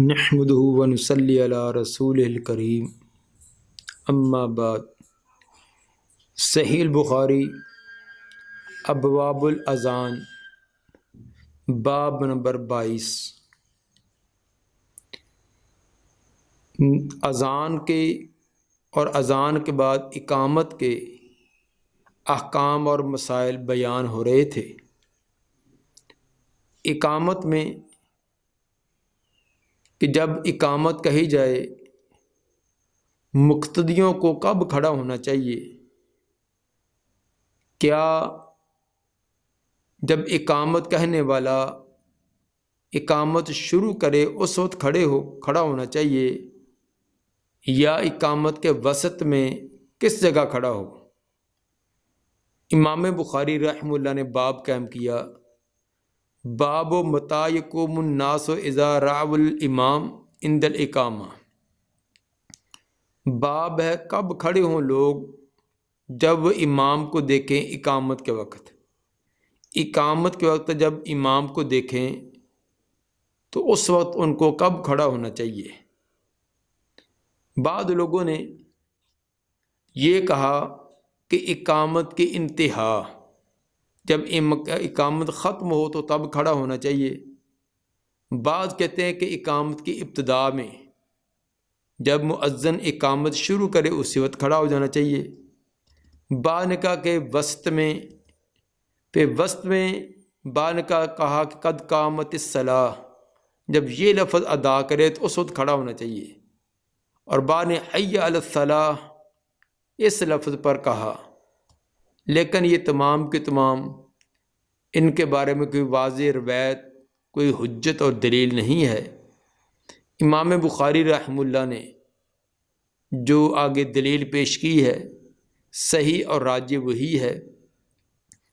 نحمده ونصلی علی رسول الکریم اما بعد۔ صحیح البخاری ابواب الاذان باب نمبر 22۔ اذان کے اور اذان کے بعد اقامت کے احکام اور مسائل بیان ہو رہے تھے۔ اقامت میں کہ جب اقامت کہی جائے مقتدیوں کو کب کھڑا ہونا چاہیے؟ کیا جب اقامت کہنے والا اقامت شروع کرے اس وقت کھڑا ہونا چاہیے، یا اقامت کے وسط میں کس جگہ کھڑا ہو؟ امام بخاری رحمہ اللہ نے باب قائم کیا، باب متی یقوم الناس اذا رأوا الامام عند الاقامہ۔ باب ہے کب کھڑے ہوں لوگ جب امام کو دیکھیں اقامت کے وقت۔ اقامت کے وقت جب امام کو دیکھیں تو اس وقت ان کو کب کھڑا ہونا چاہیے؟ بعض لوگوں نے یہ کہا کہ اقامت کی انتہا، جب اقامت ختم ہو تو تب کھڑا ہونا چاہیے۔ بعض کہتے ہیں کہ اقامت کی ابتدا میں، جب مؤذن اقامت شروع کرے اسی وقت کھڑا ہو جانا چاہیے۔ بعض نے کہا کہ وسط میں، بعض نے کہا کہ قد قامت الصلاۃ، جب یہ لفظ ادا کرے تو اس وقت کھڑا ہونا چاہیے۔ اور بعض نے حی علی الصلاۃ اس لفظ پر کہا، لیکن یہ تمام کے تمام ان کے بارے میں کوئی واضح روایت، کوئی حجت اور دلیل نہیں ہے۔ امام بخاری رحمہ اللہ نے جو آگے دلیل پیش کی ہے صحیح اور راجح وہی ہے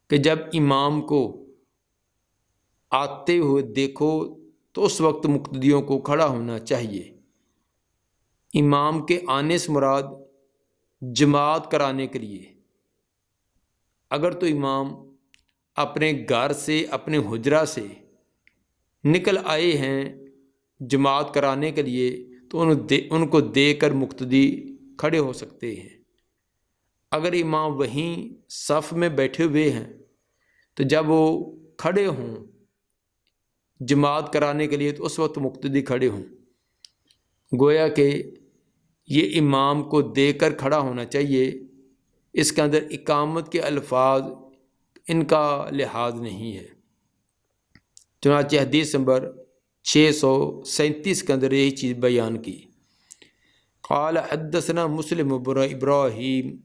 کہ جب امام کو آتے ہوئے دیکھو تو اس وقت مقتدیوں کو کھڑا ہونا چاہیے۔ امام کے آنے سے مراد جماعت کرانے کے لیے، اگر تو امام اپنے گھر سے، اپنے حجرہ سے نکل آئے ہیں جماعت کرانے کے لیے تو ان کو دیکھ کر مقتدی کھڑے ہو سکتے ہیں۔ اگر امام وہیں صف میں بیٹھے ہوئے ہیں تو جب وہ کھڑے ہوں جماعت کرانے کے لیے تو اس وقت مقتدی کھڑے ہوں۔ گویا کہ یہ امام کو دیکھ کر کھڑا ہونا چاہیے، اس کے اندر اقامت کے الفاظ ان کا لحاظ نہیں ہے۔ چنانچہ حدیث نمبر 637 کے اندر یہی چیز بیان کی۔ قال حدثنا مسلم بن ابراہیم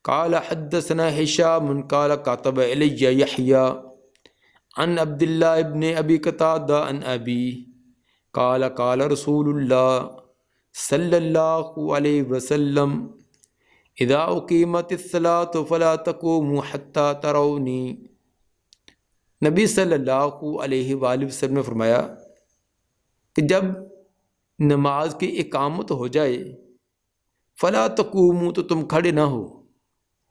قال حدثنا ہشام قال كتب الی یحیی عن عبد اللہ ابن ابی قتادہ عن ابی قال قال رسول اللہ صلی اللہ علیہ وسلم اذا اقیمت الصلاۃ فلا تقوموا حتی ترونی۔ نبی صلی اللہ علیہ وآلہ وسلم نے فرمایا کہ جب نماز کی اقامت ہو جائے فلا تقوموا، تو تم کھڑے نہ ہو،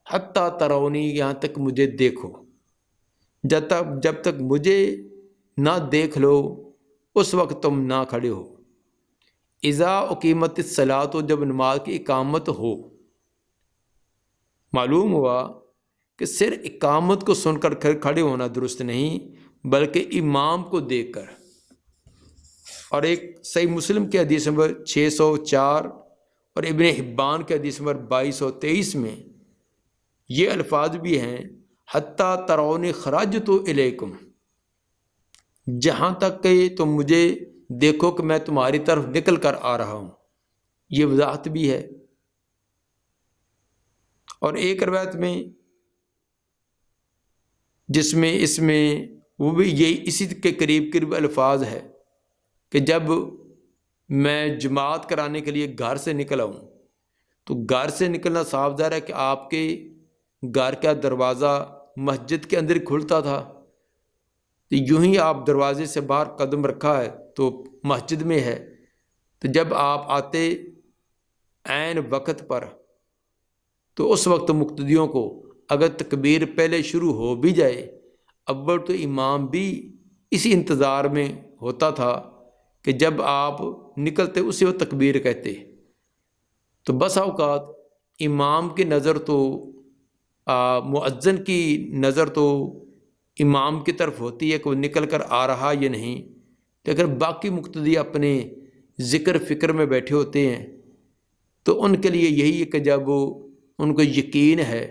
حتی ترونی، یہاں تک مجھے دیکھو۔ جب تک مجھے نہ دیکھ لو اس وقت تم نہ کھڑے ہو۔ اذا اقیمت الصلاۃ، جب نماز کی اقامت ہو۔ معلوم ہوا کہ صرف اقامت کو سن کر کھڑے ہونا درست نہیں، بلکہ امام کو دیکھ کر۔ اور ایک صحیح مسلم کے حدیث نمبر 604 اور ابن حبان کے حدیث نمبر 2223 میں یہ الفاظ بھی ہیں، حتی ترونی خرجت الیکم، جہاں تک کہ تم مجھے دیکھو کہ میں تمہاری طرف نکل کر آ رہا ہوں۔ یہ وضاحت بھی ہے۔ اور ایک روایت میں اس میں وہ بھی یہی اسی کے قریب الفاظ ہے کہ جب میں جماعت کرانے کے لیے گھر سے نکل آؤں، تو گھر سے نکلنا صاف ظاہر ہے کہ آپ کے گھر کا دروازہ مسجد کے اندر کھلتا تھا، تو یوں ہی آپ دروازے سے باہر قدم رکھا ہے تو مسجد میں ہے۔ تو جب آپ آتے عین وقت پر تو اس وقت مقتدیوں کو اگر تکبیر پہلے شروع ہو بھی جائے، اول تو امام بھی اسی انتظار میں ہوتا تھا کہ جب آپ نکلتے اسے وہ تکبیر کہتے. تو بس اوقات امام کی نظر تو مؤذن کی نظر تو امام کی طرف ہوتی ہے کہ وہ نکل کر آ رہا یا نہیں، لیکن باقی مقتدی اپنے ذکر فکر میں بیٹھے ہوتے ہیں. تو ان کے لیے یہی ہے کہ جب ان کو یقین ہے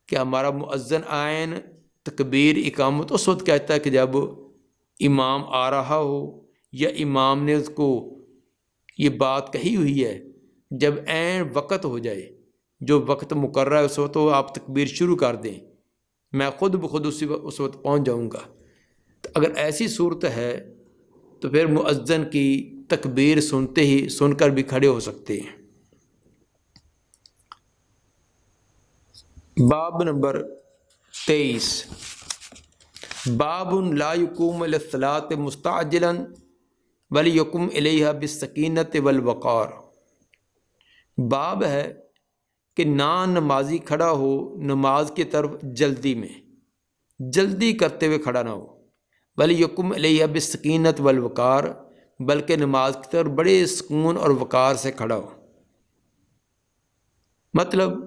کہ ہمارا مؤذن عین تکبیر اقامت اس وقت کہتا ہے کہ جب امام آ رہا ہو یا امام نے اس کو یہ بات کہی ہوئی ہے، جب عین وقت ہو جائے، جو وقت مقررہ ہے اس وقت تو آپ تکبیر شروع کر دیں، میں خود بخود اس وقت پہنچ جاؤں گا. تو اگر ایسی صورت ہے تو پھر مؤذن کی تکبیر سنتے ہی سن کر بھی کھڑے ہو سکتے ہیں. باب نمبر 23، باب لا یقوم للصلاۃ مستعجلا بل یقوم الیہا بالسکینۃ والوقار. باب ہے کہ نہ نمازی کھڑا ہو نماز کی طرف جلدی میں، جلدی کرتے ہوئے کھڑا نہ ہو، بل یقوم الیہا بالسکینۃ والوقار، بلکہ نماز کی طرف بڑے سکون اور وقار سے کھڑا ہو. مطلب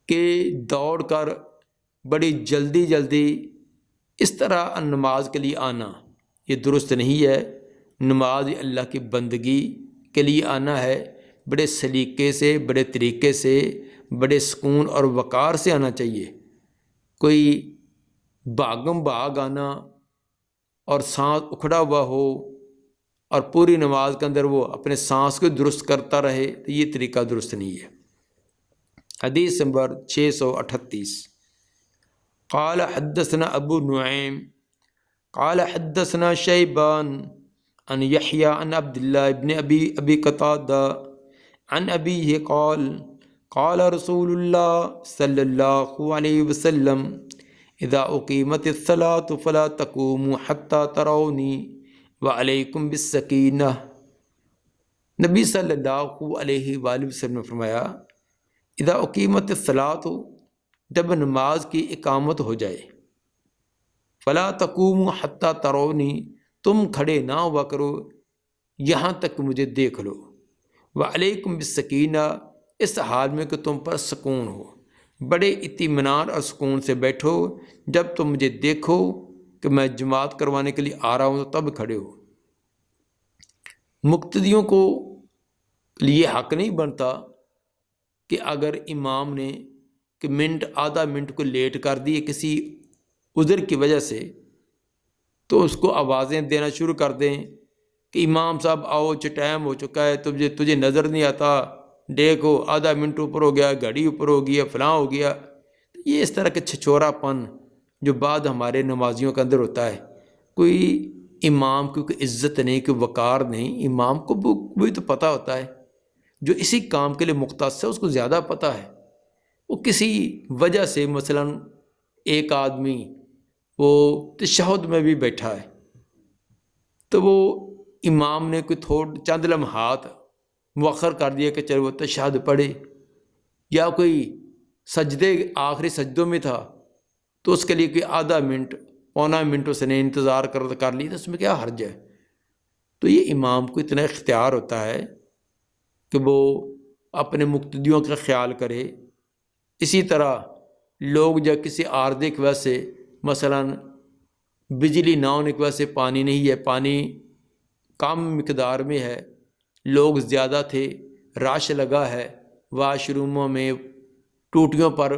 کہ دوڑ کر بڑی جلدی اس طرح نماز کے لیے آنا یہ درست نہیں ہے. نماز اللہ کی بندگی کے لیے آنا ہے، بڑے سلیقے سے، بڑے طریقے سے، بڑے سکون اور وقار سے آنا چاہیے. کوئی بھاگم بھاگ آنا اور سانس اکھڑا ہوا ہو اور پوری نماز کے اندر وہ اپنے سانس کو درست کرتا رہے تو یہ طریقہ درست نہیں ہے. حدیث نمبر 638، قال حدثنا ابو نعیم قال حدثنا شیبان عن یحییٰ عن عبداللہ ابن ابی قتادہ عن ابیہ قال قال رسول اللہ صلی اللہ علیہ وسلم اذا اقیمت الصلاۃ فلا تقوموا حتی ترونی وعلیکم بالسکینہ. نبی صلی اللہ علیہ وآلہ وسلم نے فرمایا اذا اقیمت الصلاۃ، جب نماز کی اقامت ہو جائے، فلا تقوموا حتی ترونی، تم کھڑے نہ ہوا کرو یہاں تک مجھے دیکھ لو، وعلیکم بالسکینہ، اس حال میں کہ تم پر سکون ہو، بڑے اطمینان اور سکون سے بیٹھو، جب تم مجھے دیکھو کہ میں جماعت کروانے کے لیے آ رہا ہوں تو تب کھڑے ہو. مقتدیوں کو لیے حق نہیں بنتا کہ اگر امام نے کہ منٹ آدھا منٹ کو لیٹ کر دی کسی عذر کی وجہ سے تو اس کو آوازیں دینا شروع کر دیں کہ امام صاحب آؤ، ٹائم ہو چکا ہے، تجھے نظر نہیں آتا، دیکھو آدھا منٹ اوپر ہو گیا، گھڑی اوپر ہو گیا، فلاں ہو گیا. یہ اس طرح کے چھچورا پن جو بعد ہمارے نمازیوں کے اندر ہوتا ہے. کوئی امام کی کوئی عزت نہیں، کوئی وقار نہیں. امام کو بھی تو پتہ ہوتا ہے، جو اسی کام کے لیے مختص ہے اس کو زیادہ پتہ ہے. وہ کسی وجہ سے مثلا ایک آدمی وہ تشہد میں بھی بیٹھا ہے تو وہ امام نے کوئی چند لمحات مؤخر کر دیا کہ چلو وہ تشہد پڑھے، یا کوئی سجدے آخری سجدوں میں تھا تو اس کے لیے کوئی آدھا منٹ پونا منٹ اس نے انتظار کر لی تو اس میں کیا حرج ہے. تو یہ امام کو اتنا اختیار ہوتا ہے کہ وہ اپنے مقتدیوں کا خیال کرے. اسی طرح لوگ جب کسی عارضے کی وجہ سے مثلا بجلی نہ ہونے کی وجہ سے پانی نہیں ہے، پانی کم مقدار میں ہے، لوگ زیادہ تھے، رش لگا ہے، واش روموں میں ٹوٹیوں پر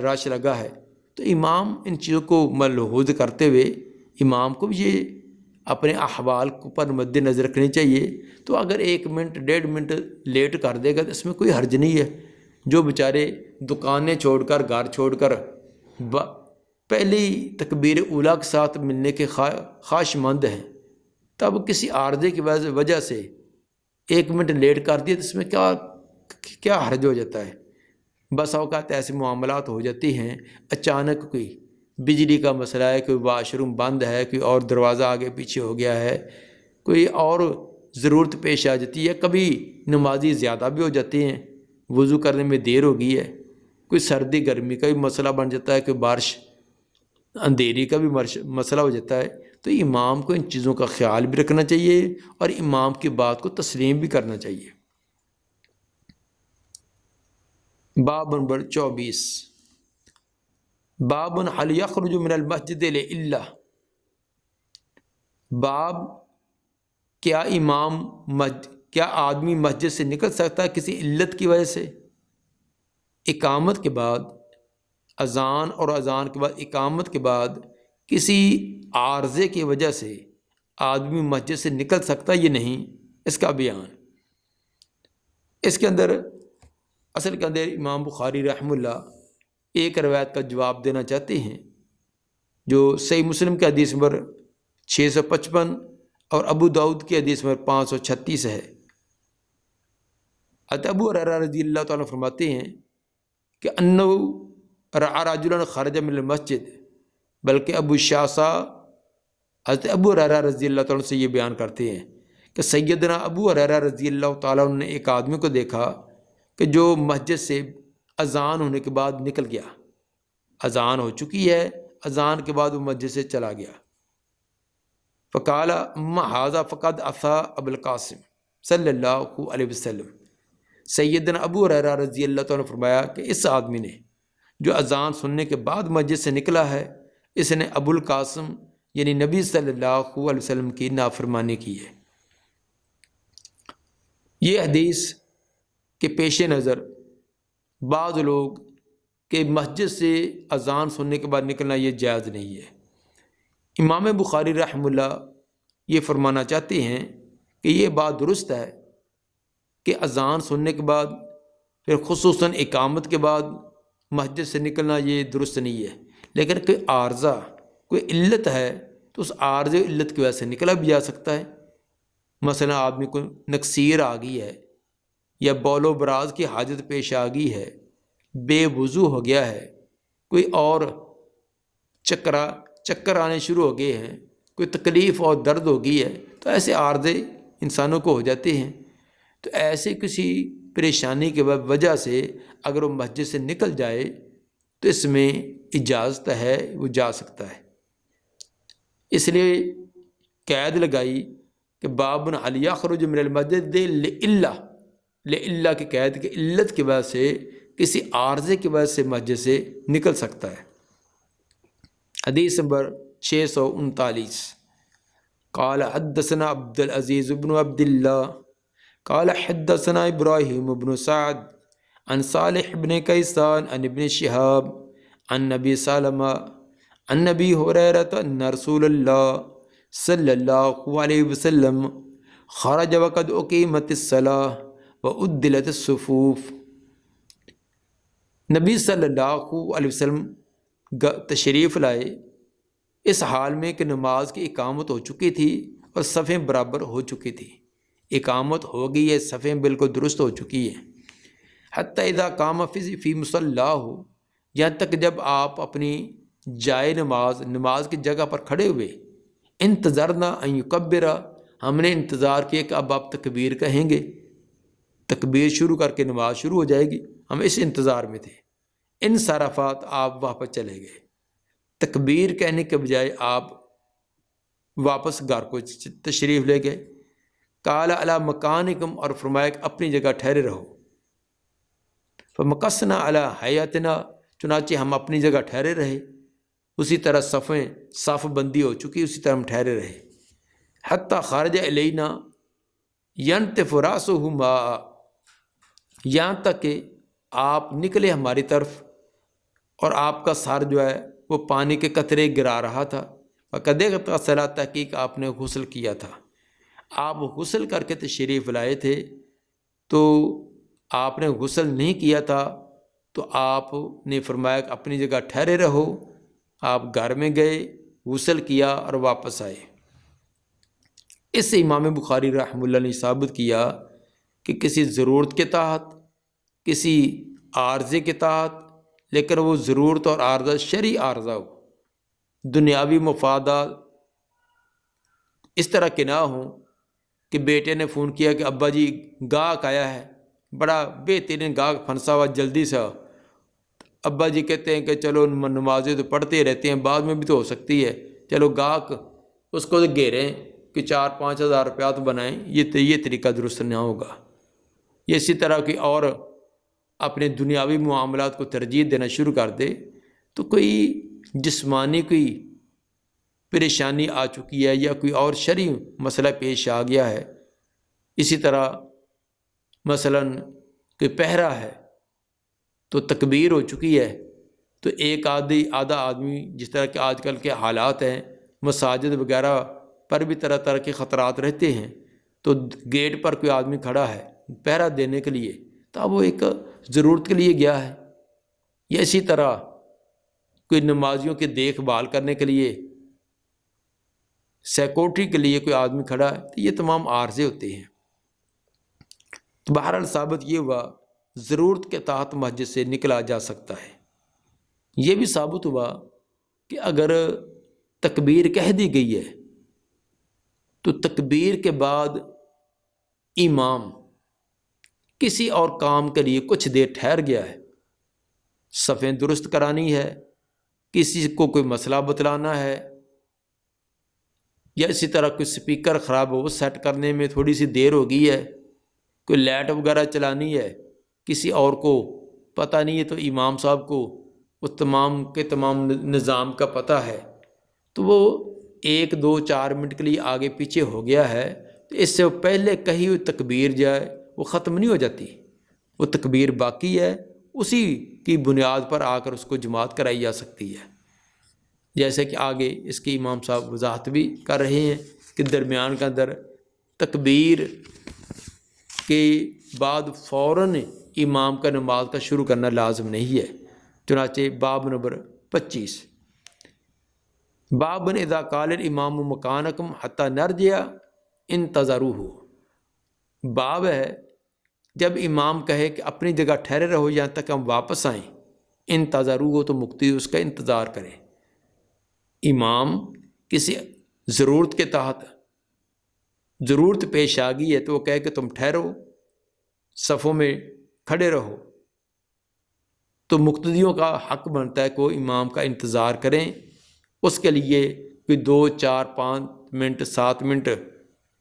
رش لگا ہے، تو امام ان چیزوں کو ملحوظ کرتے ہوئے امام کو بھی یہ اپنے احوال پر مد نظر رکھنی چاہیے. تو اگر 1 منٹ 1.5 منٹ لیٹ کر دے گا تو اس میں کوئی حرج نہیں ہے. جو بیچارے دکانیں چھوڑ کر گھر چھوڑ کر پہلی تکبیر اولیٰ کے ساتھ ملنے کے خواہش مند ہیں، تب کسی عارضے کی وجہ سے 1 منٹ لیٹ کر دیا تو اس میں کیا حرج ہو جاتا ہے. بس اوقات ایسے معاملات ہو جاتی ہیں، اچانک کوئی بجلی کا مسئلہ ہے، کوئی واش روم بند ہے، کوئی اور دروازہ آگے پیچھے ہو گیا ہے، کوئی اور ضرورت پیش آ جاتی ہے. کبھی نمازی زیادہ بھی ہو جاتے ہیں، وضو کرنے میں دیر ہو گئی ہے، کوئی سردی گرمی کا بھی مسئلہ بن جاتا ہے، کوئی بارش اندھیری کا بھی مسئلہ ہو جاتا ہے. تو تو امام کو ان چیزوں کا خیال بھی رکھنا چاہیے اور امام کی بات کو تسلیم بھی کرنا چاہیے۔ باب نمبر 24، باب هل یخرج من المسجد لعلہ، باب کیا آدمی مسجد سے نکل سکتا ہے کسی علت کی وجہ سے؟ اقامت کے بعد اذان اور اذان کے بعد اقامت کے بعد کسی عارضے کی وجہ سے آدمی مسجد سے نکل سکتا ہے یہ نہیں، اس کا بیان۔ اس کے اندر اصل کے اندر امام بخاری رحمہ اللہ ایک روایت کا جواب دینا چاہتے ہیں جو صحیح مسلم کے حدیث نمبر 655 اور ابو داؤد کی حدیث نمبر 536 ہے۔ حضرت ابو ہریرہ رضی اللہ تعالیٰ فرماتے ہیں کہ انہ رأى رجلا خرج من المسجد، بلکہ ابو شاسا حضرت ابو ہریرہ رضی اللہ تعالیٰ سے یہ بیان کرتے ہیں کہ سیدنا ابو ہریرہ رضی اللہ تعالیٰ نے ایک آدمی کو دیکھا کہ جو مسجد سے اذان ہونے کے بعد نکل گیا، اذان ہو چکی ہے، اذان کے بعد وہ مسجد سے چلا گیا۔ فقال اما ھذا فقد عصى ابو القاسم صلی اللہ علیہ وسلم، سیدنا ابو ہریرہ رضی اللہ تعالیٰ نے فرمایا کہ اس آدمی نے جو اذان سننے کے بعد مسجد سے نکلا ہے، اس نے ابو القاسم یعنی نبی صلی اللہ علیہ وسلم کی نافرمانی کی ہے۔ یہ حدیث کے پیش نظر بعض لوگ کہ مسجد سے اذان سننے کے بعد نکلنا یہ جائز نہیں ہے، امام بخاری رحمہ اللہ یہ فرمانا چاہتے ہیں کہ یہ بات درست ہے کہ اذان سننے کے بعد پھر خصوصاً اقامت کے بعد مسجد سے نکلنا یہ درست نہیں ہے، لیکن کوئی عارضہ کوئی علت ہے تو اس عارضے علت کی وجہ سے نکلا بھی جا سکتا ہے۔ مثلا آدمی کو نکسیر آ گئی ہے یا بول و براز کی حاجت پیش آ گئی ہے، بے وضو ہو گیا ہے، کوئی اور چکر آنے شروع ہو گئے ہیں، کوئی تکلیف اور درد ہو گئی ہے، تو ایسے عارضے انسانوں کو ہو جاتے ہیں۔ تو ایسے کسی پریشانی کی وجہ سے اگر وہ مسجد سے نکل جائے تو اس میں اجازت ہے، وہ جا سکتا ہے۔ اس لیے قید لگائی کہ باب هل یخرج من المسجد لعلہ کی قید کی علت کی وجہ سے کسی عارضے کی وجہ سے مسجد سے نکل سکتا ہے۔ حدیث نمبر 639، قال حدثنا عبد العزیز بن عبد اللہ قال حدثنا ابراہیم بن سعد عن صالح بن کیسان عن ابن شہاب عن نبی سلمہ عن نبی ہریرہ ان رسول اللہ صلی اللہ علیہ وسلم خرج وقد اقیمت الصلاۃ وعدلت الصفوف، نبی صلی اللہ علیہ وسلم تشریف لائے اس حال میں کہ نماز کی اقامت ہو چکی تھی اور صفیں برابر ہو چکی تھی، اقامت ہو گئی ہے، صفیں بالکل درست ہو چکی ہیں۔ حتی اذا قام فی مصلاہ، یہاں تک جب آپ اپنی جائے نماز کی جگہ پر کھڑے ہوئے، انتظرنا ان یکبر، ہم نے انتظار کیا کہ اب آپ تکبیر کہیں گے، تکبیر شروع کر کے نماز شروع ہو جائے گی، ہم اس انتظار میں تھے۔ انصرفات، آپ واپس چلے گئے، تکبیر کہنے کے بجائے آپ واپس گھر کو تشریف لے گئے۔ قال علی مکانکم، اور فرمایا کہ اپنی جگہ ٹھہرے رہو۔ فمکثنا علی حیاتنا، چنانچہ ہم اپنی جگہ ٹھہرے رہے، اسی طرح صف بندی ہو چکی، اسی طرح ہم ٹھہرے رہے۔ حتی خارج الینا ینتف راسہ ماء، یہاں تک کہ آپ نکلے ہماری طرف اور آپ کا سر جو ہے وہ پانی کے قطرے گرا رہا تھا۔ وقد اغتسل، تحقیق آپ نے غسل کیا تھا، آپ غسل کر کے تشریف لائے تھے، تو آپ نے غسل نہیں کیا تھا، تو آپ نے فرمایا کہ اپنی جگہ ٹھہرے رہو۔ آپ گھر میں گئے، غسل کیا اور واپس آئے۔ اس سے امام بخاری رحمہ اللہ نے ثابت کیا کہ کسی ضرورت کے تحت، کسی عارضے کے تحت، لیکن وہ ضرورت اور عارضہ شرعی عارضہ ہو، دنیاوی مفادات اس طرح کے نہ ہوں کہ بیٹے نے فون کیا کہ ابا جی گاہک آیا ہے، بڑا بہترین گاہک پھنسا ہوا، جلدی سے آؤ۔ ابا جی کہتے ہیں کہ چلو نمازیں تو پڑھتے رہتے ہیں، بعد میں بھی تو ہو سکتی ہے، چلو گاہک اس کو گھیریں کہ 4-5 ہزار روپیہ تو بنائیں، یہ طریقہ درست نہ ہوگا۔ یہ اسی طرح کہ اور اپنے دنیاوی معاملات کو ترجیح دینا شروع کر دے تو کوئی جسمانی کوئی پریشانی آ چکی ہے یا کوئی اور شرعی مسئلہ پیش آ گیا ہے۔ اسی طرح مثلاً کوئی پہرا ہے تو تکبیر ہو چکی ہے، تو ایک آدھا آدمی، جس طرح کہ آج کل کے حالات ہیں، مساجد وغیرہ پر بھی طرح طرح کے خطرات رہتے ہیں، تو گیٹ پر کوئی آدمی کھڑا ہے پہرا دینے کے لیے، تو اب وہ ایک ضرورت کے لیے گیا ہے، یا اسی طرح کوئی نمازیوں کی دیکھ بھال کرنے کے لیے سیکورٹری کے لیے کوئی آدمی کھڑا ہے، تو یہ تمام عارضے ہوتے ہیں۔ تو بہرحال ثابت یہ ہوا ضرورت کے تحت مسجد سے نکلا جا سکتا ہے۔ یہ بھی ثابت ہوا کہ اگر تکبیر کہہ دی گئی ہے تو تکبیر کے بعد امام کسی اور کام کے لیے کچھ دیر ٹھہر گیا ہے، صفیں درست کرانی ہے، کسی کو کوئی مسئلہ بتلانا ہے، یا اسی طرح کوئی سپیکر خراب ہو وہ سیٹ کرنے میں تھوڑی سی دیر ہو گئی ہے، کوئی لائٹ وغیرہ چلانی ہے، کسی اور کو پتہ نہیں ہے تو امام صاحب کو وہ تمام کے تمام نظام کا پتہ ہے، تو وہ 1-2-4 منٹ کے لیے آگے پیچھے ہو گیا ہے، تو اس سے پہلے کہی ہوئی تکبیر جائے وہ ختم نہیں ہو جاتی، وہ تکبیر باقی ہے، اسی کی بنیاد پر آ کر اس کو جماعت کرائی جا سکتی ہے۔ جیسے کہ آگے اس کی امام صاحب وضاحت بھی کر رہے ہیں کہ درمیان کا اندر تکبیر کے بعد فوراً امام کا نماز کا شروع کرنا لازم نہیں ہے۔ چنانچہ باب نمبر 25، باب اذا قال الامام مکانکم حتی نرجع انتظروہ، باب ہے جب امام کہے کہ اپنی جگہ ٹھہرے رہو یہاں تک ہم واپس آئیں، انتظروہ تو مقتدی اس کا انتظار کرے۔ امام کسی ضرورت کے تحت ضرورت پیش آ گئی ہے تو وہ کہے کہ تم ٹھہرو، صفوں میں کھڑے رہو، تو مقتدیوں کا حق بنتا ہے کہ وہ امام کا انتظار کریں۔ اس کے لیے کوئی 2-4-5 منٹ 7 منٹ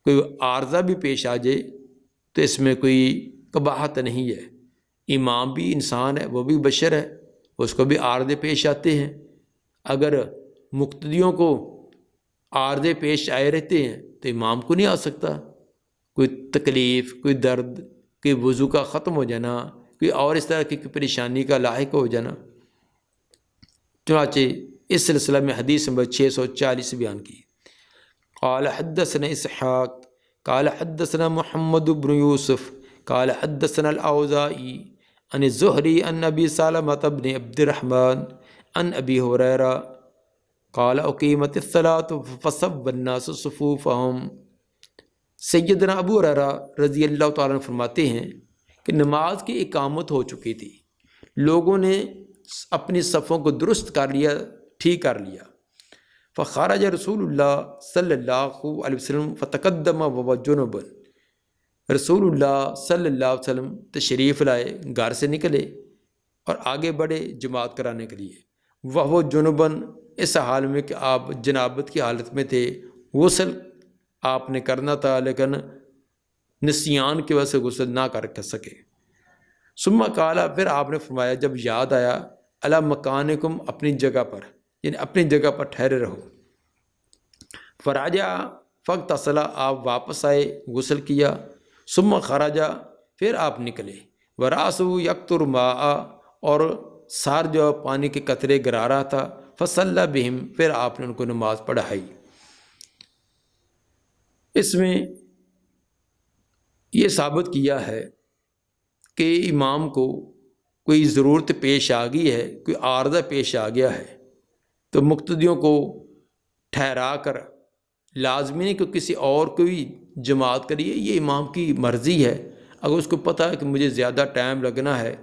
کوئی عارضہ بھی پیش آ جائے تو اس میں کوئی قباحت نہیں ہے۔ امام بھی انسان ہے، وہ بھی بشر ہے، اس کو بھی عارضے پیش آتے ہیں۔ اگر مقتدیوں کو عارضے پیش آئے رہتے ہیں تو امام کو نہیں آ سکتا، کوئی تکلیف، کوئی درد، کوئی وضو کا ختم ہو جانا، کوئی اور اس طرح کی پریشانی کا لاحق ہو جانا۔ چنانچہ اس سلسلہ میں حدیث نمبر 640 بیان کی، قال حدثنا اسحاق قال حدثنا محمد بن یوسف قال حدثنا الاوزاعی عن الزہری عن ابی سلمۃ بن عبد الرحمن عن ابی ہریرہ قال اقیمت الصلاۃ فصف الناس صفوفہم۔ سیدنا ابو ہریرہ رضی اللہ تعالیٰ عنہ فرماتے ہیں کہ نماز کی اقامت ہو چکی تھی، لوگوں نے اپنی صفوں کو درست کر لیا، ٹھیک کر لیا۔ فخرج رسول اللہ صلی اللہ علیہ وسلم فتقدم وهو جنب، رسول اللہ صلی اللہ علیہ وسلم تشریف لائے، گھر سے نکلے اور آگے بڑھے جماعت کرانے کے لیے۔ وهو جنبن، اس حال میں کہ آپ جنابت کی حالت میں تھے، غسل آپ نے کرنا تھا لیکن نسیان کی وجہ سے غسل نہ کر سکے۔ ثم قال، پھر آپ نے فرمایا جب یاد آیا، الی مکانکم، اپنی جگہ پر، یعنی اپنی جگہ پر ٹھہرے رہو۔ فراجع فاغتسل، آپ واپس آئے، غسل کیا۔ ثم خرج، پھر آپ نکلے۔ وراسہ یقطر ماء، اور سار جو پانی کے قطرے گرا رہا تھا۔ فصلی بہم، پھر آپ نے ان کو نماز پڑھائی۔ اس میں یہ ثابت کیا ہے کہ امام کو کوئی ضرورت پیش آ گئی ہے، کوئی عارضہ پیش آ گیا ہے، تو مقتدیوں کو ٹھہرا کر، لازمی نہیں کہ کسی اور کوئی جماعت کریے، یہ امام کی مرضی ہے۔ اگر اس کو پتہ ہے کہ مجھے زیادہ ٹائم لگنا ہے،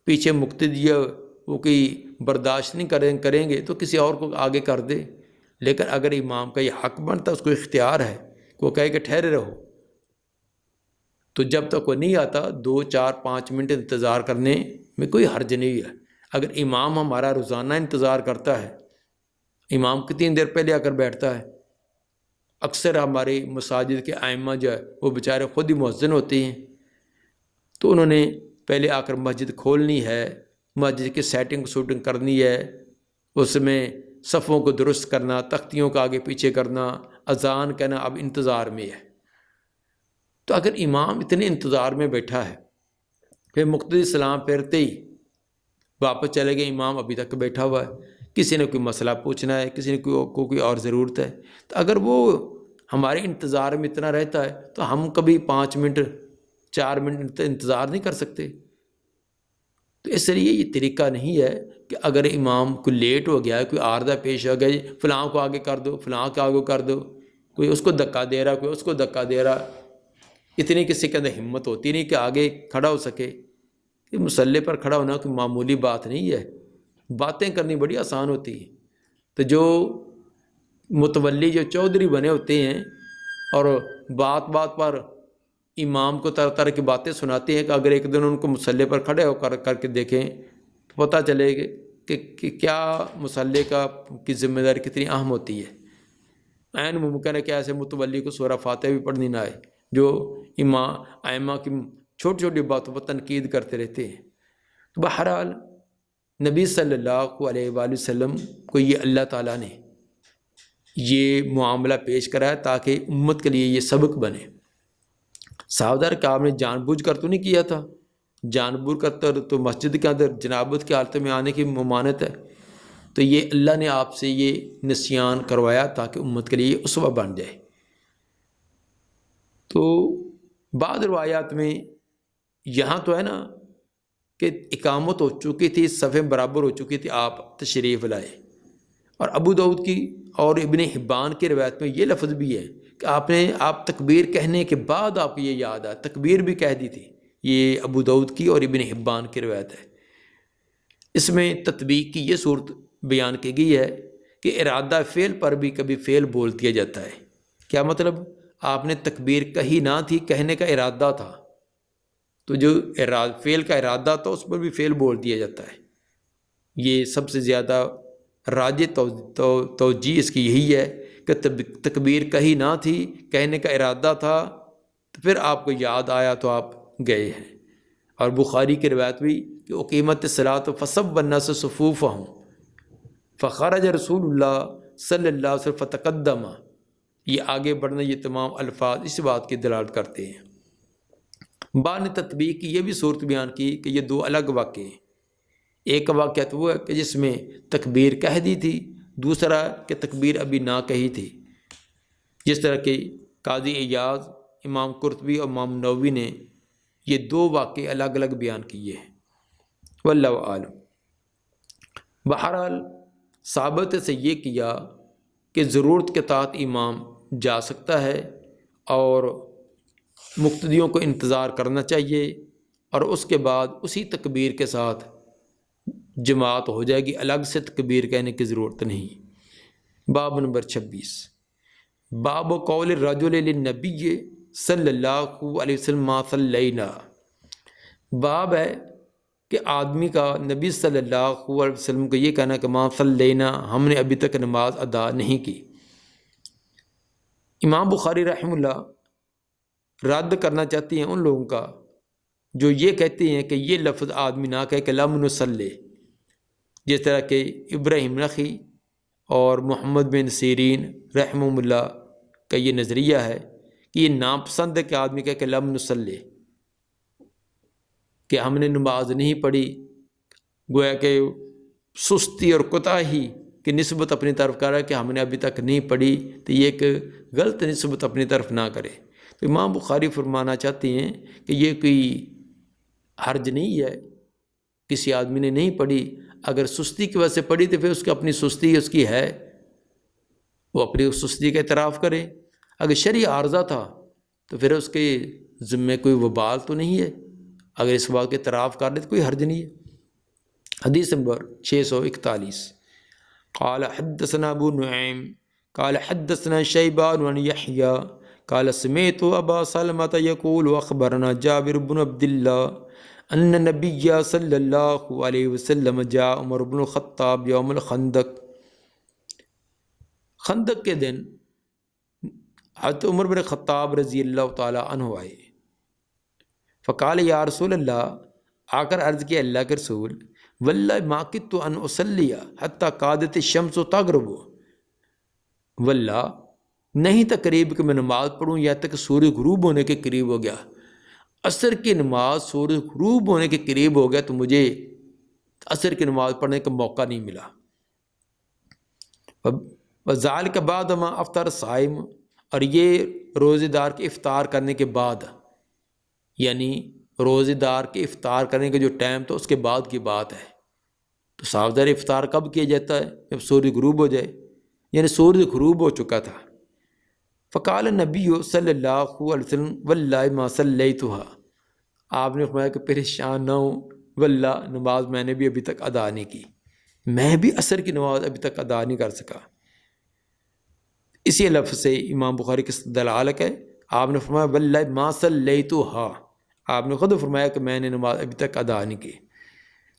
پیچھے مقتدی وہ کوئی برداشت نہیں کریں گے تو کسی اور کو آگے کر دے، لیکن اگر امام کا یہ حق بنتا ہے، اس کو اختیار ہے کہ وہ کہے کہ ٹھہرے رہو، تو جب تک وہ نہیں آتا 2-4-5 منٹ انتظار کرنے میں کوئی حرج نہیں ہے۔ اگر امام ہمارا روزانہ انتظار کرتا ہے، امام کتنی دیر پہلے آ کر بیٹھتا ہے، اکثر ہمارے مساجد کے ائمہ جو ہے وہ بیچارے خود ہی مؤذن ہوتے ہیں، تو انہوں نے پہلے آ کر مسجد کھولنی ہے، مسجد کی سیٹنگ سوٹنگ کرنی ہے، اس میں صفوں کو درست کرنا، تختیوں کا آگے پیچھے کرنا، اذان کہنا، اب انتظار میں ہے۔ تو اگر امام اتنے انتظار میں بیٹھا ہے، پھر مقتدی سلام پھیرتے ہی واپس چلے گئے، امام ابھی تک بیٹھا ہوا ہے، کسی نے کوئی مسئلہ پوچھنا ہے، کسی نے کوئی اور ضرورت ہے، تو اگر وہ ہمارے انتظار میں اتنا رہتا ہے تو ہم کبھی 5 منٹ 4 منٹ انتظار نہیں کر سکتے۔ تو اس لیے یہ طریقہ نہیں ہے کہ اگر امام کو لیٹ ہو گیا ہے، کوئی عارضہ پیش ہو گیا، فلاں کو آگے کر دو، فلاں کو آگے کر دو، کوئی اس کو دھکا دے رہا، کوئی اس کو دھکا دے رہا، اتنی کسی کے اندر ہمت ہوتی نہیں کہ آگے کھڑا ہو سکے۔ یہ مصلی پر کھڑا ہونا کوئی معمولی بات نہیں ہے، باتیں کرنی بڑی آسان ہوتی ہیں۔ تو جو متولی جو چودھری بنے ہوتے ہیں اور بات بات پر امام کو طرح طرح کی باتیں سناتے ہیں، کہ اگر ایک دن ان کو مصلی پر کھڑے ہو کر کے دیکھیں تو پتہ چلے گا کہ کیا مصلی کی ذمہ داری کتنی اہم ہوتی ہے۔ عین ممکن ہے کہ ایسے متولی کو سورہ فاتحہ بھی پڑھنی نہ آئے، جو امام ائمہ کی چھوٹی چھوٹی باتوں پر تنقید کرتے رہتے ہیں۔ تو بہرحال نبی صلی اللہ علیہ وآلہ وسلم کو یہ اللہ تعالیٰ نے یہ معاملہ پیش کرا ہے تاکہ امت کے لیے یہ سبق بنے۔ صحابہ کہ آپ نے جان بوجھ کر تو نہیں کیا تھا، جان بوجھ کر تو مسجد کے اندر جنابت کی حالت میں آنے کی ممانعت ہے، تو یہ اللہ نے آپ سے یہ نسیان کروایا تاکہ امت کے لیے اسوہ بن جائے۔ تو بعض روایات میں یہاں تو ہے نا کہ اقامت ہو چکی تھی، صفیں برابر ہو چکی تھی، آپ تشریف لائے، اور ابو داؤد کی اور ابن حبان کی روایت میں یہ لفظ بھی ہے کہ آپ تکبیر کہنے کے بعد آپ کو یہ یاد آیا، تکبیر بھی کہہ دی تھی۔ یہ ابو داؤد کی اور ابن حبان کی روایت ہے۔ اس میں تطبیق کی یہ صورت بیان کی گئی ہے کہ ارادہ فعل پر بھی کبھی فعل بول دیا جاتا ہے۔ کیا مطلب؟ آپ نے تکبیر کہی نہ تھی، کہنے کا ارادہ تھا، تو جو فعل کا ارادہ تھا اس پر بھی فعل بول دیا جاتا ہے۔ یہ سب سے زیادہ راجح توجیہ اس کی یہی ہے کہ تکبیر کہی نہ تھی، کہنے کا ارادہ تھا، تو پھر آپ کو یاد آیا تو آپ گئے ہیں۔ اور بخاری کی روایت بھی کہ اقیمت الصلاۃ فصب الناس صفوفہم فخرج رسول اللہ صلی اللہ علیہ وسلم فتقدم، یہ آگے بڑھنا، یہ تمام الفاظ اس بات کی دلالت کرتے ہیں۔ بعد نے تطبیق کی یہ بھی صورت بیان کی کہ یہ دو الگ واقعے ہیں۔ ایک واقعہ تو وہ ہے کہ جس میں تکبیر کہہ دی تھی، دوسرا کہ تکبیر ابھی نہ کہی تھی، جس طرح کہ قاضی ایاز، امام قرطبی اور امام نووی نے یہ دو واقعے الگ الگ بیان کیے ہیں۔ واللہ عالم۔ بہرحال ثابت سے یہ کیا کہ ضرورت کے تحت امام جا سکتا ہے اور مقتدیوں کو انتظار کرنا چاہیے، اور اس کے بعد اسی تکبیر کے ساتھ جماعت ہو جائے گی، الگ سے تکبیر کہنے کی ضرورت نہیں۔ باب نمبر 26، باب قول الرجل للنبی صلی اللہ علیہ وسلم ما صلینا، باب ہے کہ آدمی کا نبی صلی اللہ علیہ وسلم کو یہ کہنا کہ ما صلینا، ہم نے ابھی تک نماز ادا نہیں کی۔ امام بخاری رحمہ اللہ رد کرنا چاہتی ہیں ان لوگوں کا جو یہ کہتے ہیں کہ یہ لفظ آدمی نہ کہے کہ لم نصلی، جس طرح کہ ابراہیم نخعی اور محمد بن سیرین رحمہ اللہ کا یہ نظریہ ہے کہ یہ ناپسند ہے کہ آدمی کہے کہ لم نصلی، کہ ہم نے نماز نہیں پڑھی، گویا کہ سستی اور کوتاہی کی نسبت اپنی طرف کر رہا ہے کہ ہم نے ابھی تک نہیں پڑھی، تو یہ ایک غلط نسبت اپنی طرف نہ کرے۔ تو امام بخاری فرمانا چاہتے ہیں کہ یہ کوئی حرج نہیں ہے، کسی آدمی نے نہیں پڑھی، اگر سستی کی وجہ سے پڑھی تو پھر اس کی اپنی سستی اس کی ہے، وہ اپنی اس سستی کا اعتراف کرے۔ اگر شرعی عارضہ تھا تو پھر اس کے ذمے کوئی وبال تو نہیں ہے، اگر اس بات کے اعتراف کر لے تو کوئی حرج نہیں ہے۔ حدیث نمبر 641، قال حدثنا ابو نعیم قال حدثنا شیبان عن یحییٰ قال سمعت ابا سلمة يقول اخبرنا جابر بن عبد الله ان النبي صلی اللہ علیہ وسلم جاء عمر بن الخطاب یوم الخندق، خندق کے دن حضرت عمر بن خطاب رضی اللہ تعالیٰ عنہ آئے، فقال یا رسول اللہ، آ کر عرض کیا اللہ کے رسول، واللہ ما کدت ان اصلی حتی کادت الشمس تغرب، واللہ نہیں تھا قریب کہ میں نماز پڑھوں یا تک سورج غروب ہونے کے قریب ہو گیا۔ عصر کی نماز سورج غروب ہونے کے قریب ہو گیا تو مجھے عصر کی نماز پڑھنے کا موقع نہیں ملا۔ وذالک بعد ما افطر الصائم، اور یہ روزے دار کے افطار کرنے کے بعد، یعنی روزے دار کے افطار کرنے کا جو ٹائم تھا اس کے بعد کی بات ہے۔ تو صاف ظاہر افطار کب کیا جاتا ہے؟ جب سورج غروب ہو جائے، یعنی سورج غروب ہو چکا تھا۔ فقال النبی صلی اللہ علیہ وسلم واللہ ما صلیتھا، آپ نے فرمایا کہ پریشان نہ ہوں، واللہ نماز میں نے بھی ابھی تک ادا نہیں کی، میں بھی عصر کی نماز ابھی تک ادا نہیں کر سکا۔ اسی لفظ سے امام بخاری کی دلالت ہے، آپ نے فرمایا واللہ ما صلیتھا، آپ نے خود فرمایا کہ میں نے نماز ابھی تک ادا نہیں کی،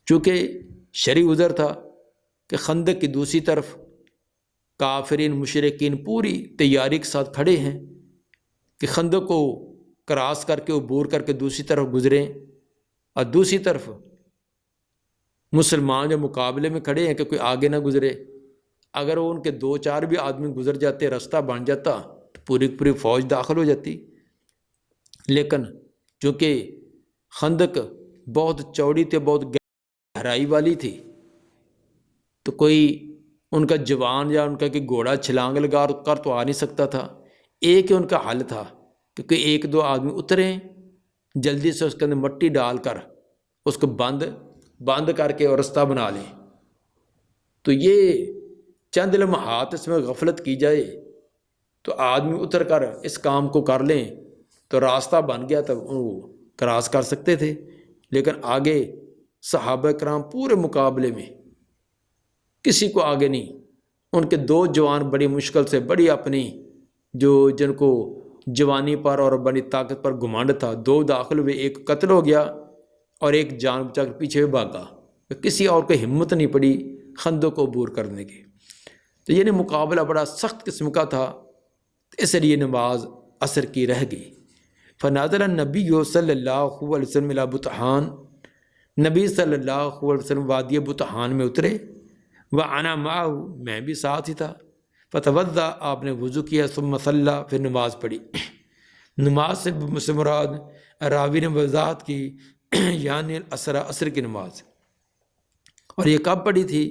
چونکہ شرعی عذر تھا کہ خندق کی دوسری طرف کافرین مشرکین پوری تیاری کے ساتھ کھڑے ہیں کہ خندق کو کراس کر کے عبور کر کے دوسری طرف گزریں، اور دوسری طرف مسلمان جو مقابلے میں کھڑے ہیں کہ کوئی آگے نہ گزرے۔ اگر وہ ان کے 2-4 بھی آدمی گزر جاتے، راستہ بن جاتا تو پوری پوری فوج داخل ہو جاتی، لیکن چونکہ خندق بہت چوڑی تھی، بہت گہرائی والی تھی، تو کوئی ان کا جوان یا ان کا کہ گھوڑا چھلانگ لگا کر تو آ نہیں سکتا تھا۔ ایک ہی ان کا حل تھا کہ کوئی 1-2 آدمی اتریں، جلدی سے اس کے اندر مٹی ڈال کر اس کو بند کر کے اور راستہ بنا لیں۔ تو یہ چند لمحات اس میں غفلت کی جائے تو آدمی اتر کر اس کام کو کر لیں تو راستہ بن گیا، تب وہ کراس کر سکتے تھے۔ لیکن آگے صحابہ کرام پورے مقابلے میں کسی کو آگے نہیں، ان کے 2 جوان بڑی مشکل سے، بڑی اپنی جن کو جوانی پر اور بڑی طاقت پر گھمنڈ تھا، 2 داخل ہوئے، ایک قتل ہو گیا اور ایک جان بچا کر پیچھے بھاگا، کسی اور کو ہمت نہیں پڑی خندق کو عبور کرنے کی۔ تو یہ مقابلہ بڑا سخت قسم کا تھا، اس لیے نماز عصر کی رہ گئی۔ فنازل النبی صلی اللہ علیہ وسلم الی بطحان، نبی صلی اللہ علیہ وسلم وادی بطحان میں اترے، وَأَنَا مَعَهُ، میں بھی ساتھ ہی تھا۔ فتوضا، آپ نے وضو کیا، ثم صلی، پھر نماز پڑھی۔ نماز سے مراد راوی نے وضاحت کی یعنی عصر کی نماز، اور یہ کب پڑھی تھی؟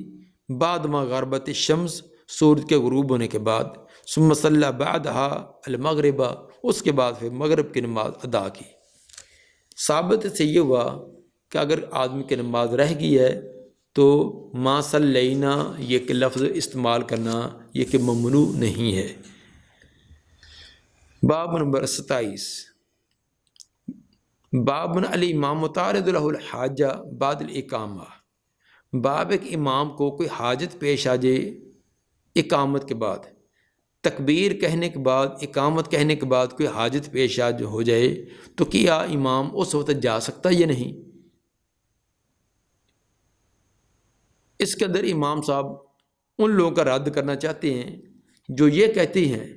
بعد ما غربت الشمس، سورج کے غروب ہونے کے بعد، ثم صلی بعدها المغرب، اس کے بعد پھر مغرب کی نماز ادا کی۔ ثابت سے یہ ہوا کہ اگر آدمی کی نماز رہ گئی ہے تو ما صلینا یہ کہ لفظ استعمال کرنا یہ کہ ممنوع نہیں ہے۔ باب نمبر 27، باب الامام متعرض له الحاجہ بعد الاقامہ، باب ایک امام کو کوئی حاجت پیش آ جائے اقامت کے بعد، تکبیر کہنے کے بعد، اقامت کہنے کے بعد کوئی حاجت پیش آ ہو جائے تو کیا امام اس وقت جا سکتا یا نہیں؟ اس کے اندر امام صاحب ان لوگوں کا رد کرنا چاہتے ہیں جو یہ کہتے ہیں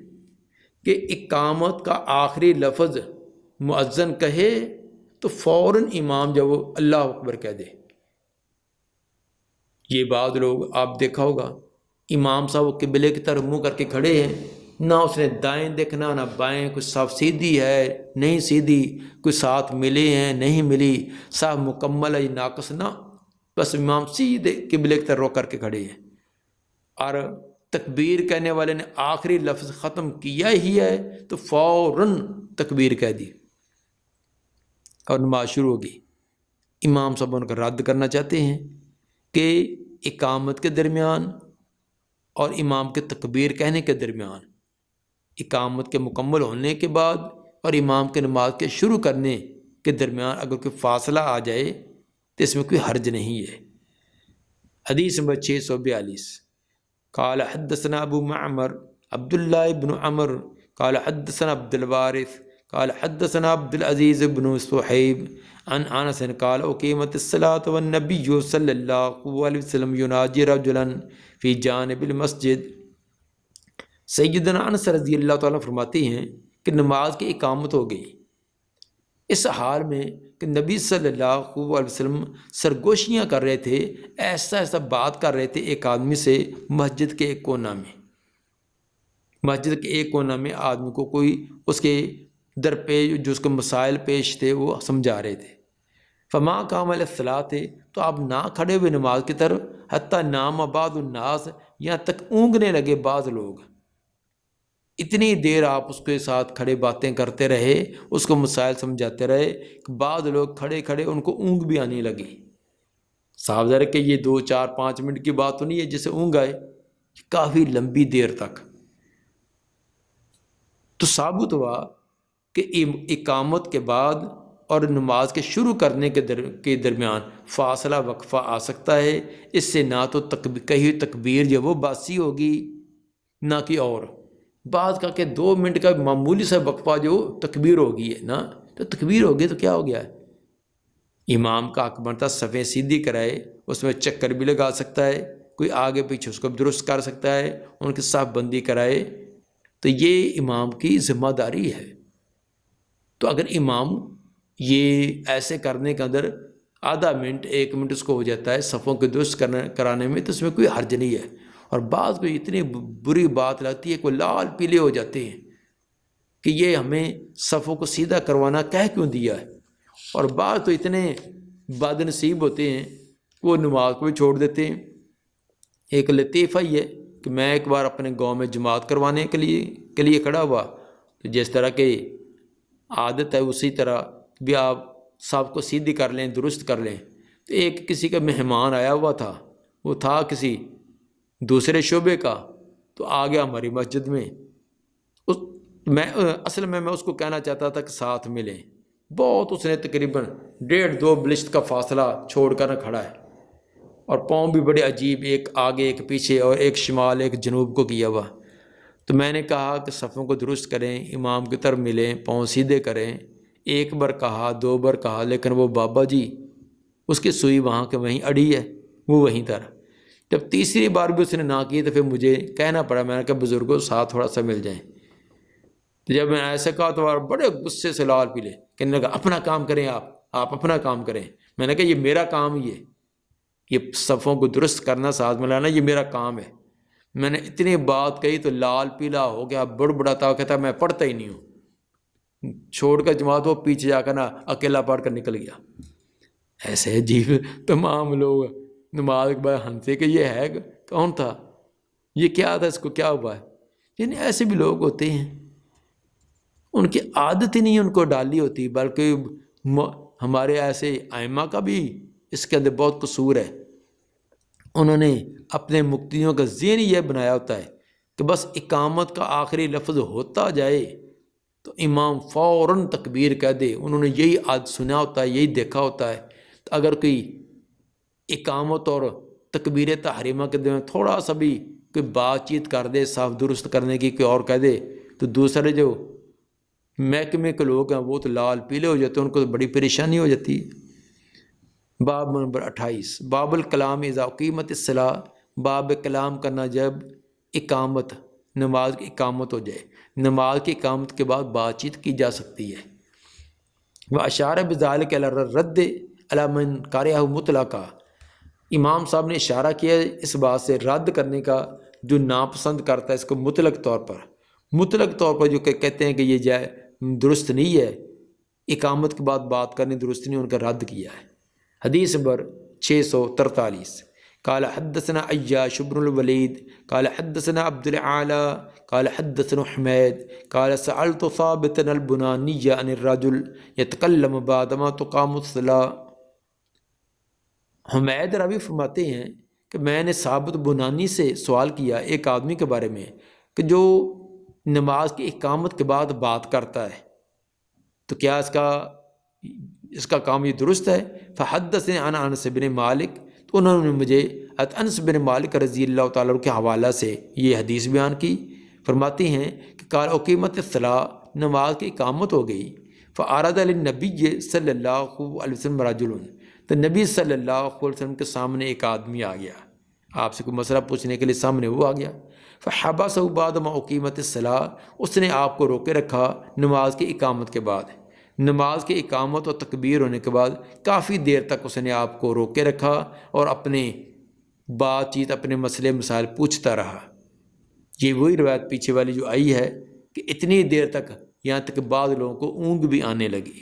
کہ اقامت کا آخری لفظ مؤذن کہے تو فوراً امام جب وہ اللہ اکبر کہہ دے۔ یہ بعض لوگ آپ دیکھا ہوگا، امام صاحب قبلے کی طرف منہ کر کے کھڑے ہیں، نہ اس نے دائیں دیکھنا نہ بائیں، کوئی صاف سیدھی ہے نہیں سیدھی، کوئی ساتھ ملے ہیں نہیں ملی، صاف مکمل ہے ناقص، نہ، بس امام سیدھے قبلے کی طرف رو کر کے کھڑے ہیں، اور تکبیر کہنے والے نے آخری لفظ ختم کیا ہی ہے تو فوراً تکبیر کہہ دی اور نماز شروع ہوگی۔ امام صاحب ان کا رد کرنا چاہتے ہیں کہ اقامت کے درمیان اور امام کے تکبیر کہنے کے درمیان، اقامت کے مکمل ہونے کے بعد اور امام کے نماز کے شروع کرنے کے درمیان اگر کوئی فاصلہ آ جائے تو اس میں کوئی حرج نہیں ہے۔ حدیث نمبر 642، قال حدثنا ابو معمر عبداللہ بن عمر قال حدثنا عبد الوارث قال حدثنا عبد العزیز بن صہیب عن انس قال اقیمت الصلاۃ والنبی صلی اللہ علیہ وسلم یناجی رجلا فی جانب المسجد، سیدنا انس رضی اللہ تعالیٰ فرماتے ہیں کہ نماز کی اقامت ہو گئی، اس حال میں کہ نبی صلی اللہ علیہ وسلم سرگوشیاں کر رہے تھے، ایسا ایسا بات کر رہے تھے ایک آدمی سے مسجد کے ایک کونا میں، مسجد کے ایک کونا میں آدمی کو کوئی اس کے درپیش جو اس کے مسائل پیش تھے وہ سمجھا رہے تھے۔ فما قام علیہ الصلاۃ تھے تو آپ نہ کھڑے ہوئے نماز کی طرف، حتیٰ نام بعض الناس، یہاں تک اونگنے لگے بعض لوگ، اتنی دیر آپ اس کے ساتھ کھڑے باتیں کرتے رہے، اس کو مسائل سمجھاتے رہے کہ بعض لوگ کھڑے کھڑے ان کو اونگ بھی آنے لگی۔ صاحب ذرا کہ یہ 2 4 5 منٹ کی بات تو نہیں ہے جسے اونگ آئے، کافی لمبی دیر تک۔ تو ثابت ہوا کہ اقامت کے بعد اور نماز کے شروع کرنے کے درمیان فاصلہ وقفہ آ سکتا ہے، اس سے نہ تو کہی تکبیر جو وہ باسی ہوگی نہ کہ اور بعد کا کہ 2 منٹ کا معمولی سا وقفہ جو تکبیر ہوگی ہے نا، تو تکبیر ہوگی تو کیا ہو گیا ہے؟ امام کا حق بنتا صفیں سیدھی کرائے، اس میں چکر بھی لگا سکتا ہے، کوئی آگے پیچھے اس کو درست کر سکتا ہے، ان کی صف بندی کرائے، تو یہ امام کی ذمہ داری ہے۔ تو اگر امام یہ ایسے کرنے کے اندر آدھا منٹ 1 منٹ اس کو ہو جاتا ہے صفوں کو درست کرانے میں، تو اس میں کوئی حرج نہیں ہے۔ اور بعض کو اتنی بری بات لگتی ہے کہ لال پیلے ہو جاتے ہیں کہ یہ ہمیں صفوں کو سیدھا کروانا کہہ کیوں دیا ہے، اور بعض تو اتنے بد نصیب ہوتے ہیں کہ وہ نماز کو بھی چھوڑ دیتے ہیں۔ ایک لطیفہ ہی ہے کہ میں ایک بار اپنے گاؤں میں جماعت کروانے کے لیے کھڑا ہوا، تو جس طرح کی عادت ہے اسی طرح بھی آپ سب کو سیدھی کر لیں، درست کر لیں۔ تو ایک کسی کا مہمان آیا ہوا تھا، وہ تھا کسی دوسرے شعبے کا، تو آ گیا ہماری مسجد میں۔ اصل میں اس کو کہنا چاہتا تھا کہ ساتھ ملیں، بہت اس نے تقریباً 1.5-2 بلشت کا فاصلہ چھوڑ کر کھڑا ہے، اور پاؤں بھی بڑے عجیب، ایک آگے ایک پیچھے اور ایک شمال ایک جنوب کو کیا ہوا۔ تو میں نے کہا کہ صفوں کو درست کریں، امام کی طرف ملیں، پاؤں سیدھے کریں۔ 1 بار کہا، 2 بار کہا، لیکن وہ بابا جی اس کی سوئی وہاں کے وہیں اڑی ہے، وہ وہیں تر۔ جب تیسری بار بھی اس نے نہ کی تو پھر مجھے کہنا پڑا، میں نے کہا بزرگوں ساتھ تھوڑا سا مل جائیں۔ تو جب میں نے ایسا کہا تو بڑے غصے سے لال پیلے، کہنے لگا اپنا کام کریں، آپ اپنا کام کریں۔ میں نے کہا یہ میرا کام ہی ہے، یہ صفوں کو درست کرنا، ساتھ ملانا، یہ میرا کام ہے۔ میں نے اتنی بات کہی تو لال پیلا ہو گیا، بڑبڑاتا کہتا میں پڑھتا ہی نہیں ہوں، چھوڑ کر جماعت وہ پیچھے جا کر نا اکیلا پڑھ کر نکل گیا۔ ایسے عجیب تمام لوگ نماز کے بعد ہنسے کہ یہ ہے کون تھا، یہ کیا تھا، اس کو کیا ہوا ہے۔ یعنی ایسے بھی لوگ ہوتے ہیں، ان کی عادت ہی نہیں ان کو ڈالی ہوتی، بلکہ ہمارے ایسے ائمہ کا بھی اس کے اندر بہت قصور ہے۔ انہوں نے اپنے مقتدیوں کا ذہن یہ بنایا ہوتا ہے کہ بس اقامت کا آخری لفظ ہوتا جائے تو امام فوراً تکبیر کہہ دے۔ انہوں نے یہی عادت سنا ہوتا ہے، یہی دیکھا ہوتا ہے۔ تو اگر کوئی اقامت اور تکبیر تحریمہ کے درمیان تھوڑا سا بھی کوئی بات چیت کر دے، صاف درست کرنے کی کوئی اور کہہ دے، تو دوسرے جو محکمے کے لوگ ہیں وہ تو لال پیلے ہو جاتے ہیں، ان کو تو بڑی پریشانی ہو جاتی ہے۔ باب نمبر 28، باب الکلام اذا اقیمت الصلاۃ، باب کلام کرنا جب اقامت، نماز کی اقامت ہو جائے، نماز کی اقامت کے بعد بات چیت کی جا سکتی ہے۔ واشار بذلک علی الرد علی من کرہ مطلقا، امام صاحب نے اشارہ کیا اس بات سے رد کرنے کا جو ناپسند کرتا ہے اس کو مطلق طور پر جو کہ کہتے ہیں کہ یہ جائے درست نہیں ہے، اقامت کے بعد بات کرنی درست نہیں، ان کا رد کیا ہے۔ حدیث نمبر 643، قال حدثنا عیاش بن الولید قال حدثنا عبد الاعلی قال حدثنا حمید قال سألت ثابتا البنانی عن الرجل يتکلم بعدما تقام الصلاۃ۔ حمید راوی فرماتے ہیں کہ میں نے ثابت بنانی سے سوال کیا ایک آدمی کے بارے میں کہ جو نماز کی اقامت کے بعد بات کرتا ہے، تو کیا اس کا کام یہ درست ہے؟ فحدثني عن انس بن مالک، تو انہوں نے مجھے انس بن مالک رضی اللہ تعالیٰ کے حوالہ سے یہ حدیث بیان کی۔ فرماتے ہیں کہ قال اقیمت الصلاۃ، نماز کی اقامت ہو گئی، فعرض للنبی صلی اللہ علیہ وسلم رجل، تو نبی صلی اللہ علیہ وسلم کے سامنے ایک آدمی آ گیا، آپ سے کوئی مسئلہ پوچھنے کے لیے سامنے وہ آ گیا۔ فحبسہ بعد ما اقیمت الصلاۃ، اس نے آپ کو روکے رکھا نماز کی اقامت کے بعد، نماز کی اقامت اور تکبیر ہونے کے بعد کافی دیر تک اس نے آپ کو روکے رکھا اور اپنے بات چیت اپنے مسئلے مسائل پوچھتا رہا۔ یہ وہی روایت پیچھے والی جو آئی ہے کہ اتنی دیر تک، یہاں تک کہ بعض لوگوں کو اونگ بھی آنے لگی۔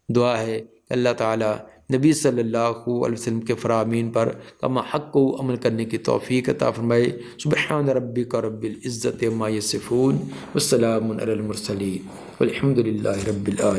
دعا ہے کہ اللہ تعالیٰ نبی صلی اللہ علیہ وسلم کے فرامین پر کما حق کو عمل کرنے کی توفیق عطا فرمائے۔ سبحان ربک رب العزت عما یصفون والسلام علی المرسلین والحمد للہ رب العالمین۔